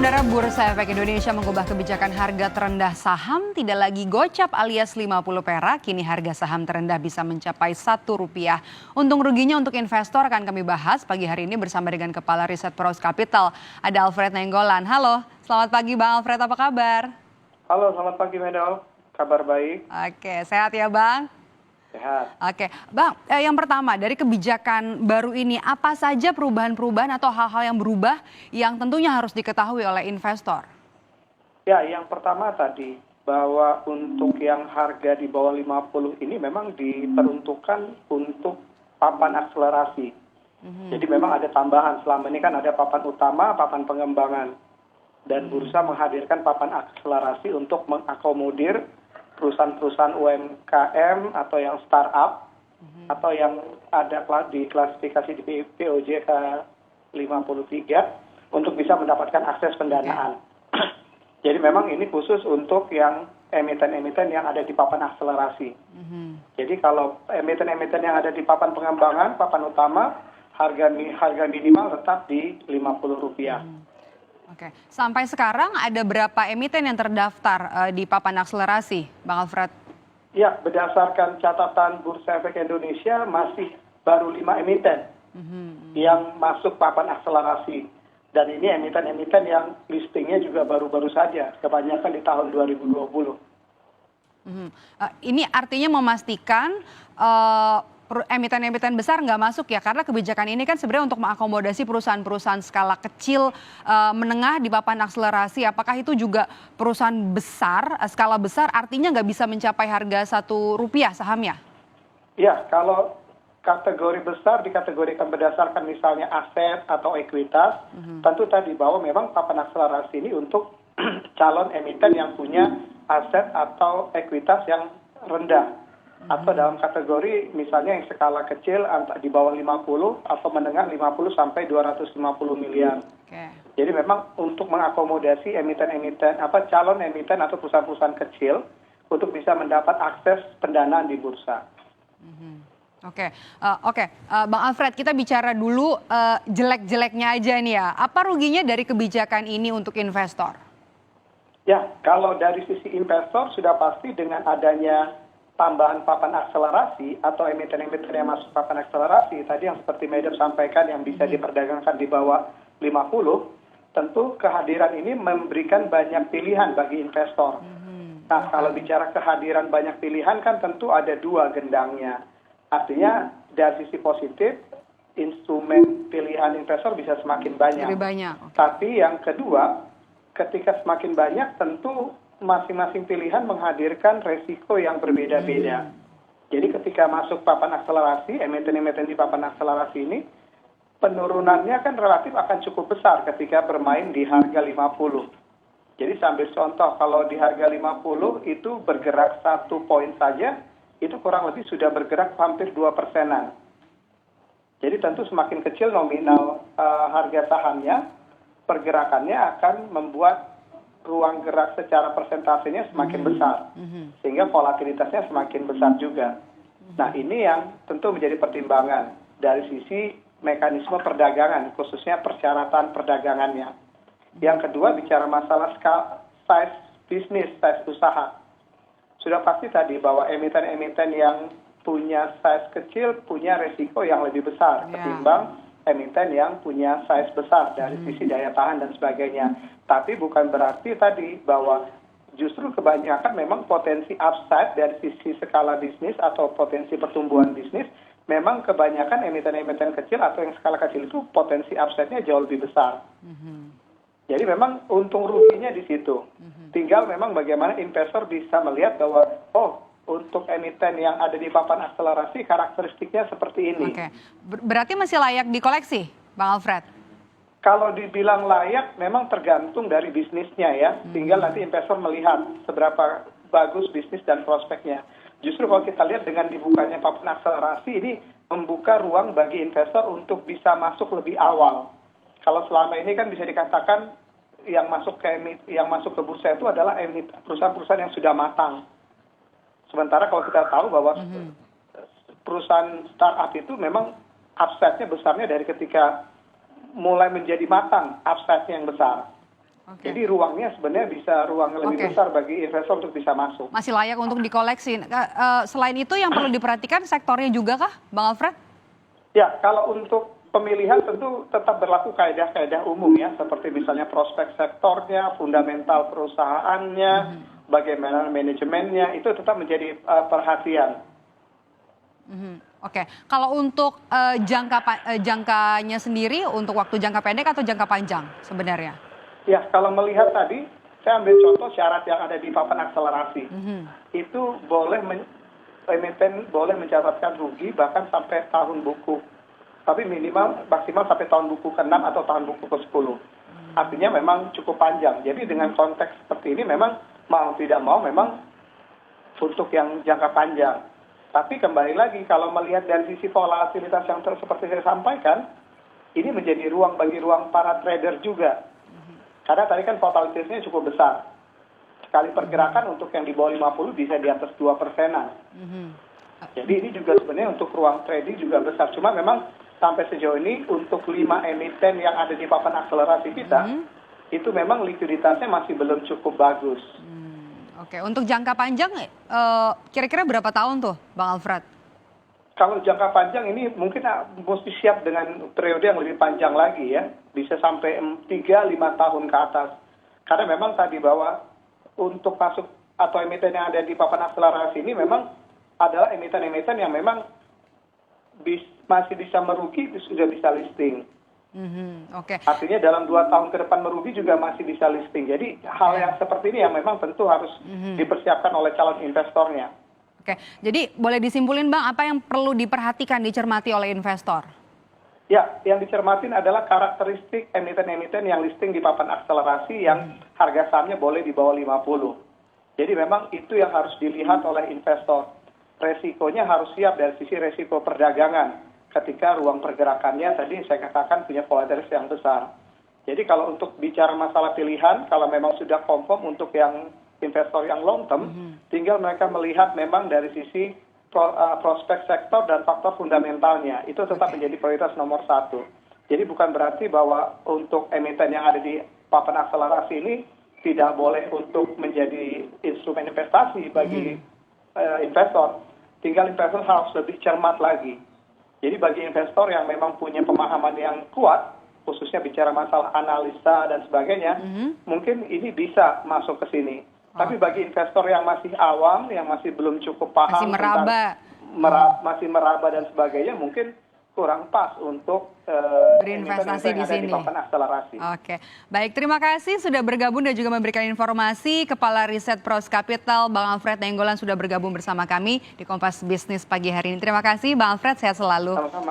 Saudara, Bursa Efek Indonesia mengubah kebijakan harga terendah saham tidak lagi gocap alias 50 perak, kini harga saham terendah bisa mencapai Rp1. Untung ruginya untuk investor akan kami bahas pagi hari ini bersama dengan Kepala Riset Pros Capital, ada Alfred Nainggolan. Halo, selamat pagi Bang Alfred, apa kabar? Halo, selamat pagi Medal, kabar baik. Oke, sehat ya Bang? Sehat. Oke, Bang, yang pertama dari kebijakan baru ini apa saja perubahan-perubahan atau hal-hal yang berubah yang tentunya harus diketahui oleh investor? Ya, yang pertama tadi bahwa untuk yang harga di bawah 50 ini memang diperuntukkan untuk papan akselerasi. Jadi memang ada tambahan, selama ini kan ada papan utama, papan pengembangan. Dan bursa menghadirkan papan akselerasi untuk mengakomodir perusahaan-perusahaan UMKM atau yang startup atau yang ada di klasifikasi di POJK 53 untuk bisa mendapatkan akses pendanaan. Jadi memang ini khusus untuk yang emiten-emiten yang ada di papan akselerasi. Jadi kalau emiten-emiten yang ada di papan pengembangan, papan utama, harga minimal tetap di Rp50. Oke, sampai sekarang ada berapa emiten yang terdaftar di papan akselerasi, Bang Alfred? Ya, berdasarkan catatan Bursa Efek Indonesia masih baru 5 emiten yang masuk papan akselerasi. Dan ini emiten-emiten yang listingnya juga baru-baru saja, kebanyakan di tahun 2020. Ini artinya memastikan emiten-emiten besar nggak masuk ya, karena kebijakan ini kan sebenarnya untuk mengakomodasi perusahaan-perusahaan skala kecil menengah di papan akselerasi. Apakah itu juga perusahaan besar, skala besar artinya nggak bisa mencapai harga Rp1 sahamnya? Ya, kalau kategori besar dikategorikan berdasarkan misalnya aset atau ekuitas, tentu tadi bahwa memang papan akselerasi ini untuk calon emiten yang punya aset atau ekuitas yang rendah. Atau dalam kategori misalnya yang skala kecil di bawah 50 atau menengah 50 sampai 250 miliar. Jadi memang untuk mengakomodasi emiten-emiten calon emiten atau perusahaan-perusahaan kecil untuk bisa mendapat akses pendanaan di bursa. Oke, Bang Alfred, kita bicara dulu jelek-jeleknya aja nih ya. Apa ruginya dari kebijakan ini untuk investor? Ya, kalau dari sisi investor sudah pasti dengan adanya tambahan papan akselerasi atau emiten-emiten yang masuk papan akselerasi tadi yang seperti Medem sampaikan yang bisa diperdagangkan di bawah 50, tentu kehadiran ini memberikan banyak pilihan bagi investor. Nah, kalau bicara kehadiran banyak pilihan kan tentu ada dua gendangnya. Artinya dari sisi positif, instrumen pilihan investor bisa semakin banyak. Lebih banyak. Tapi yang kedua, ketika semakin banyak tentu masing-masing pilihan menghadirkan resiko yang berbeda-beda. Jadi ketika masuk papan akselerasi, emiten-emiten di papan akselerasi ini, penurunannya kan relatif akan cukup besar ketika bermain di harga 50. Jadi sambil contoh, kalau di harga 50 itu bergerak 1 poin saja, itu kurang lebih sudah bergerak hampir 2%-an. Jadi tentu semakin kecil nominal harga sahamnya, pergerakannya akan membuat ruang gerak secara persentasenya semakin besar, sehingga volatilitasnya semakin besar juga. Nah, ini yang tentu menjadi pertimbangan dari sisi mekanisme perdagangan, khususnya persyaratan perdagangannya. Yang kedua, bicara masalah size bisnis, size usaha. Sudah pasti tadi bahwa emiten-emiten yang punya size kecil punya resiko yang lebih besar ketimbang emiten yang punya size besar dari sisi daya tahan dan sebagainya. Tapi bukan berarti tadi bahwa justru kebanyakan memang potensi upside dari sisi skala bisnis atau potensi pertumbuhan bisnis, memang kebanyakan emiten-emiten kecil atau yang skala kecil itu potensi upside-nya jauh lebih besar. Jadi memang untung ruginya di situ. Tinggal memang bagaimana investor bisa melihat bahwa untuk emiten yang ada di papan akselerasi karakteristiknya seperti ini. Oke. Berarti masih layak dikoleksi, Bang Alfred? Kalau dibilang layak memang tergantung dari bisnisnya ya. Tinggal nanti investor melihat seberapa bagus bisnis dan prospeknya. Justru kalau kita lihat dengan dibukanya papan akselerasi ini membuka ruang bagi investor untuk bisa masuk lebih awal. Kalau selama ini kan bisa dikatakan yang masuk ke bursa itu adalah perusahaan-perusahaan yang sudah matang. Sementara kalau kita tahu bahwa perusahaan startup itu memang upside-nya besarnya dari ketika mulai menjadi matang, upside-nya yang besar. Oke. Jadi ruangnya sebenarnya bisa ruang lebih besar bagi investor untuk bisa masuk. Masih layak untuk dikoleksi. Selain itu yang perlu diperhatikan sektornya juga kah, Bang Alfred? Ya, kalau untuk pemilihan tentu tetap berlaku kaedah-kaedah umum ya, seperti misalnya prospek sektornya, fundamental perusahaannya, bagaimana manajemennya, itu tetap menjadi perhatian. Oke, kalau untuk jangkanya sendiri, untuk waktu jangka pendek atau jangka panjang sebenarnya? Ya, kalau melihat tadi, saya ambil contoh syarat yang ada di papan akselerasi. Itu emiten boleh mencatatkan rugi bahkan sampai tahun buku. Tapi maksimal sampai tahun buku ke-6 atau tahun buku ke-10. Artinya memang cukup panjang. Jadi dengan konteks seperti ini memang mau tidak mau memang untuk yang jangka panjang. Tapi kembali lagi kalau melihat dari sisi volatilitas yang seperti saya sampaikan, ini menjadi ruang bagi para trader juga. Karena tadi kan volatilitasnya cukup besar. Sekali pergerakan untuk yang di bawah 50 bisa di atas 2%-an. Jadi ini juga sebenarnya untuk ruang trading juga besar. Cuma memang sampai sejauh ini untuk 5 emiten yang ada di papan akselerasi kita, itu memang likuiditasnya masih belum cukup bagus. Oke, untuk jangka panjang kira-kira berapa tahun tuh, Bang Alfred? Kalau jangka panjang ini mungkin mesti siap dengan periode yang lebih panjang lagi ya. Bisa sampai 3-5 tahun ke atas. Karena memang tadi bahwa untuk masuk atau emiten yang ada di papan akselerasi ini memang adalah emiten-emiten yang memang masih bisa merugi, sudah bisa listing. Artinya dalam 2 tahun ke depan merugi juga masih bisa listing. Jadi hal yang seperti ini yang memang tentu harus dipersiapkan oleh calon investornya. Oke, jadi boleh disimpulin Bang, apa yang perlu diperhatikan, dicermati oleh investor? Ya, yang dicermatin adalah karakteristik emiten-emiten yang listing di papan akselerasi yang harga sahamnya boleh di bawah 50. Jadi memang itu yang harus dilihat oleh investor. Resikonya harus siap dari sisi resiko perdagangan. Ketika ruang pergerakannya tadi saya katakan punya volatilitas yang besar. Jadi kalau untuk bicara masalah pilihan, kalau memang sudah confirm untuk yang investor yang long term, tinggal mereka melihat memang dari sisi prospek sektor dan faktor fundamentalnya. Itu tetap menjadi prioritas nomor 1. Jadi bukan berarti bahwa untuk emiten yang ada di papan akselerasi ini tidak boleh untuk menjadi instrumen investasi bagi investor. Tinggal investor harus lebih cermat lagi. Jadi bagi investor yang memang punya pemahaman yang kuat, khususnya bicara masalah analisa dan sebagainya, mungkin ini bisa masuk ke sini. Tapi bagi investor yang masih awam, yang masih belum cukup paham, masih meraba dan sebagainya, mungkin kurang pas untuk berinvestasi di sini. Di papan akselerasi. Oke, baik, terima kasih sudah bergabung dan juga memberikan informasi. Kepala Riset Pros Capital, Bang Alfred Nainggolan sudah bergabung bersama kami di Kompas Bisnis pagi hari ini. Terima kasih Bang Alfred, sehat selalu. Sama-sama.